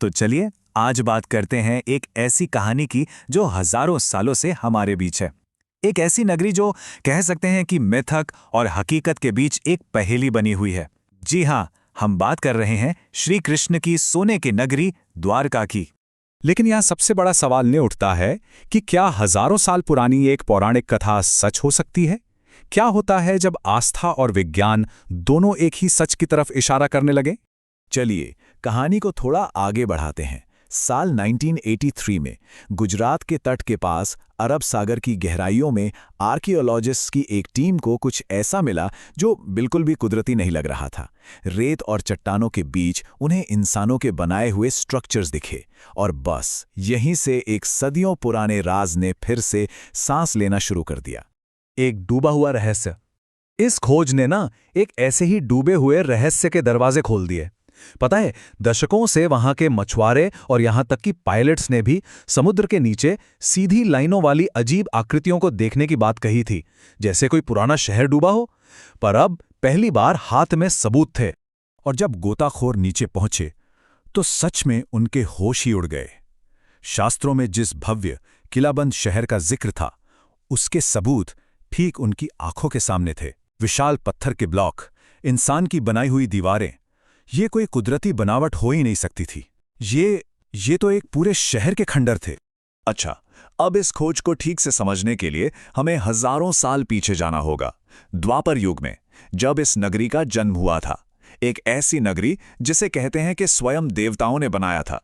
तो चलिए आज बात करते हैं एक ऐसी कहानी की जो हजारों सालों से हमारे बीच है। एक ऐसी नगरी जो कह सकते हैं कि मिथक और हकीकत के बीच एक पहेली बनी हुई है। जी हाँ, हम बात कर रहे हैं श्री कृष्ण की सोने की नगरी द्वारका की। लेकिन यहाँ सबसे बड़ा सवाल ये उठता है कि क्या हजारों साल पुरानी एक पौराणिक कथा सच हो सकती है? क्या होता है जब आस्था और विज्ञान दोनों एक ही सच की तरफ इशारा करने लगे? चलिए कहानी को थोड़ा आगे बढ़ाते हैं। साल 1983 में गुजरात के तट के पास अरब सागर की गहराइयों में आर्कियोलॉजिस्ट्स की एक टीम को कुछ ऐसा मिला जो बिल्कुल भी कुदरती नहीं लग रहा था। रेत और चट्टानों के बीच उन्हें इंसानों के बनाए हुए स्ट्रक्चर्स दिखे और बस यहीं से एक सदियों पुराने राज ने फिर से सांस लेना शुरू कर दिया। एक डूबा हुआ रहस्य। इस खोज ने ना एक ऐसे ही डूबे हुए रहस्य के दरवाजे खोल दिए। पता है, दशकों से वहां के मछुआरे और यहां तक कि पायलट्स ने भी समुद्र के नीचे सीधी लाइनों वाली अजीब आकृतियों को देखने की बात कही थी, जैसे कोई पुराना शहर डूबा हो। पर अब पहली बार हाथ में सबूत थे। और जब गोताखोर नीचे पहुंचे तो सच में उनके होश ही उड़ गए। शास्त्रों में जिस भव्य किलाबंद शहर का जिक्र था, उसके सबूत ठीक उनकी आंखों के सामने थे। विशाल पत्थर के ब्लॉक, इंसान की बनाई हुई दीवारें, ये कोई कुदरती बनावट हो ही नहीं सकती थी। ये तो एक पूरे शहर के खंडर थे। अच्छा, अब इस खोज को ठीक से समझने के लिए हमें हजारों साल पीछे जाना होगा। द्वापर युग में, जब इस नगरी का जन्म हुआ था, एक ऐसी नगरी जिसे कहते हैं कि स्वयं देवताओं ने बनाया था।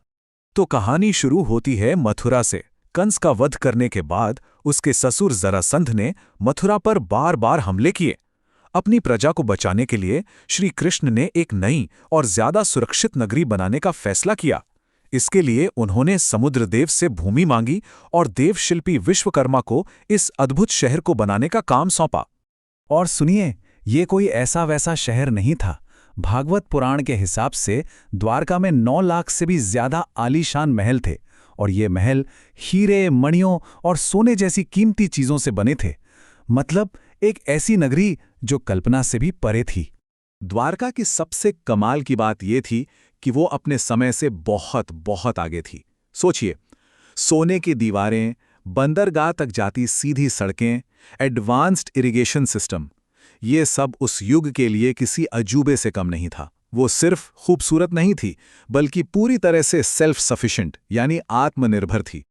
तो कहानी शुरू होती है मथुरा से। कंस का वध करने के बाद उसके ससुर जरासंध ने मथुरा पर बार बार हमले किए। अपनी प्रजा को बचाने के लिए श्री कृष्ण ने एक नई और ज्यादा सुरक्षित नगरी बनाने का फैसला किया। इसके लिए उन्होंने समुद्रदेव से भूमि मांगी और देवशिल्पी विश्वकर्मा को इस अद्भुत शहर को बनाने का काम सौंपा। और सुनिए, ये कोई ऐसा वैसा शहर नहीं था। भागवत पुराण के हिसाब से द्वारका में 9 लाख से भी ज्यादा आलीशान महल थे, और ये महल हीरे, मणियों और सोने जैसी कीमती चीजों से बने थे। मतलब एक ऐसी नगरी जो कल्पना से भी परे थी। द्वारका की सबसे कमाल की बात यह थी कि वो अपने समय से बहुत बहुत आगे थी। सोचिए, सोने की दीवारें, बंदरगाह तक जाती सीधी सड़कें, एडवांस्ड इरिगेशन सिस्टम, ये सब उस युग के लिए किसी अजूबे से कम नहीं था। वो सिर्फ खूबसूरत नहीं थी, बल्कि पूरी तरह से सेल्फ सफिशिएंट यानी आत्मनिर्भर थी।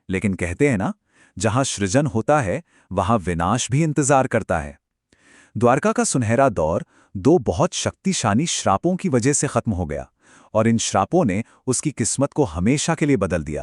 लेकिन कहते हैं ना, जहां सृजन होता है वहां विनाश भी इंतजार करता है। द्वारका का सुनहरा दौर 2 बहुत शक्तिशाली श्रापों की वजह से खत्म हो गया, और इन श्रापों ने उसकी किस्मत को हमेशा के लिए बदल दिया।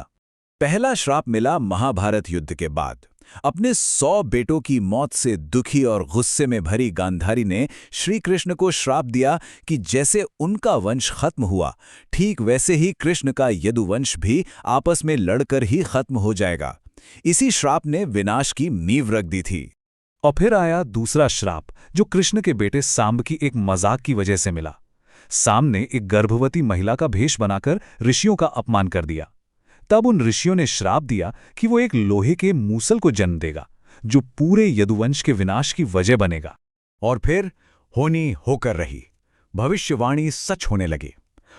पहला श्राप मिला महाभारत युद्ध के बाद। अपने 100 बेटों की मौत से दुखी और गुस्से में भरी गांधारी ने श्री कृष्ण को श्राप दिया कि जैसे उनका वंश खत्म हुआ, ठीक वैसे ही कृष्ण का यदुवंश भी आपस में लड़कर ही खत्म हो जाएगा। इसी श्राप ने विनाश की नींव रख दी थी। और फिर आया दूसरा श्राप, जो कृष्ण के बेटे सांब की एक मजाक की वजह से मिला। सांब ने एक गर्भवती महिला का भेष बनाकर ऋषियों का अपमान कर दिया। तब उन ऋषियों ने श्राप दिया कि वो एक लोहे के मूसल को जन्म देगा, जो पूरे यदुवंश के विनाश की वजह बनेगा। और फिर होनी होकर रही। भविष्यवाणी सच होने लगी।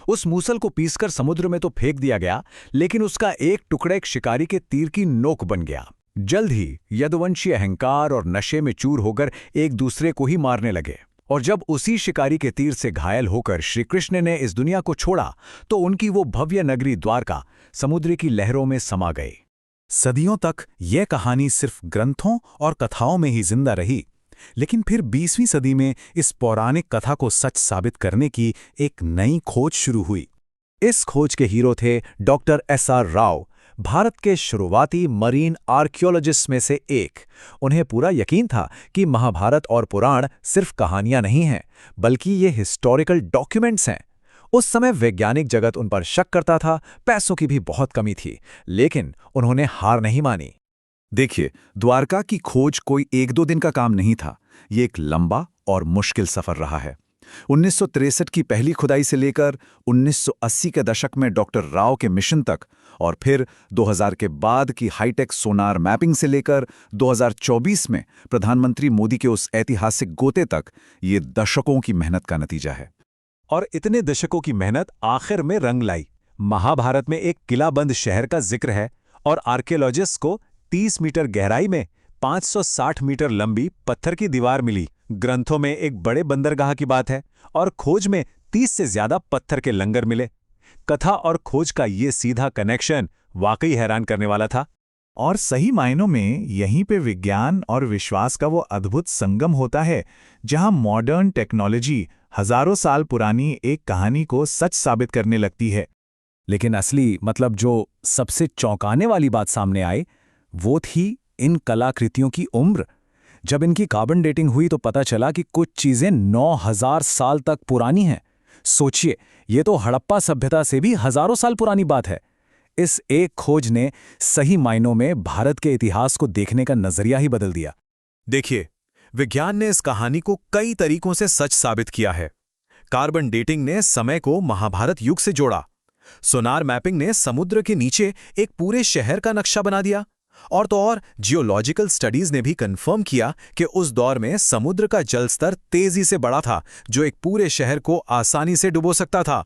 उस मूसल को पीसकर समुद्र में तो फेंक दिया गया, लेकिन उसका एक टुकड़ा एक शिकारी के तीर की नोक बन गया। जल्द ही यदुवंशी अहंकार और नशे में चूर होकर एक दूसरे को ही मारने लगे। और जब उसी शिकारी के तीर से घायल होकर श्री कृष्ण ने इस दुनिया को छोड़ा, तो उनकी वो भव्य नगरी द्वारका समुद्र की लहरों में समा गई। सदियों तक यह कहानी सिर्फ ग्रंथों और कथाओं में ही जिंदा रही, लेकिन फिर 20वीं सदी में इस पौराणिक कथा को सच साबित करने की एक नई खोज शुरू हुई। इस खोज के हीरो थे डॉक्टर एस.आर. राव, भारत के शुरुआती मरीन आर्कियोलॉजिस्ट में से एक। उन्हें पूरा यकीन था कि महाभारत और पुराण सिर्फ कहानियां नहीं हैं, बल्कि ये हिस्टोरिकल डॉक्यूमेंट्स हैं। उस समय वैज्ञानिक जगत उन पर शक करता था, पैसों की भी बहुत कमी थी, लेकिन उन्होंने हार नहीं मानी। देखिए, द्वारका की खोज कोई 1-2 दिन का काम नहीं था। ये एक लंबा और मुश्किल सफर रहा है। 1963 की पहली खुदाई से लेकर 1980 के दशक में डॉक्टर राव के मिशन तक, और फिर 2000 के बाद की हाईटेक सोनार मैपिंग से लेकर 2024 में प्रधानमंत्री मोदी के उस ऐतिहासिक गोते तक, ये दशकों की मेहनत का नतीजा है। और इतने दशकों की मेहनत आखिर में रंग लाई। महाभारत में एक किलाबंद शहर का जिक्र है और आर्कियोलॉजिस्ट्स को 30 मीटर गहराई में 560 मीटर लंबी पत्थर की दीवार मिली। ग्रंथों में एक बड़े बंदरगाह की बात है और खोज में 30 से ज्यादा पत्थर के लंगर मिले। कथा और खोज का ये सीधा कनेक्शन वाकई हैरान करने वाला था। और सही मायनों में यहीं पे विज्ञान और विश्वास का वो अद्भुत संगम होता है, जहां मॉडर्न टेक्नोलॉजी हजारों साल पुरानी एक कहानी को सच साबित करने लगती है। लेकिन असली जो सबसे चौंकाने वाली बात सामने आई, वो थी इन कलाकृतियों की उम्र। जब इनकी कार्बन डेटिंग हुई तो पता चला कि कुछ चीजें 9000 साल तक पुरानी हैं। सोचिए, ये तो हड़प्पा सभ्यता से भी हजारों साल पुरानी बात है। इस एक खोज ने सही मायनों में भारत के इतिहास को देखने का नजरिया ही बदल दिया। देखिए, विज्ञान ने इस कहानी को कई तरीकों से सच साबित किया है। कार्बन डेटिंग ने समय को महाभारत युग से जोड़ा। सोनार मैपिंग ने समुद्र के नीचे एक पूरे शहर का नक्शा बना दिया। और तो और जियोलॉजिकल स्टडीज ने भी कंफर्म किया कि उस दौर में समुद्र का जल स्तर तेजी से बढ़ा था, जो एक पूरे शहर को आसानी से डुबो सकता था।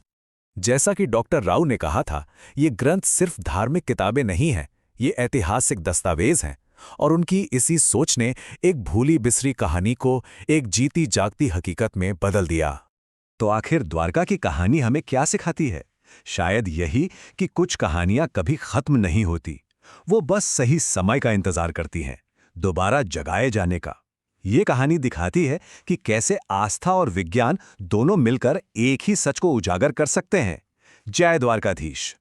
जैसा कि डॉक्टर राव ने कहा था, ये ग्रंथ सिर्फ धार्मिक किताबें नहीं हैं, ये ऐतिहासिक दस्तावेज हैं। और उनकी इसी सोच ने एक भूली बिसरी कहानी को एक जीती जागती हकीकत में बदल दिया। तो आखिर द्वारका की कहानी हमें क्या सिखाती है? शायद यही कि कुछ कहानियां कभी खत्म नहीं होती, वो बस सही समय का इंतजार करती हैं, दोबारा जगाए जाने का। ये कहानी दिखाती है कि कैसे आस्था और विज्ञान दोनों मिलकर एक ही सच को उजागर कर सकते हैं। जय द्वारकाधीश।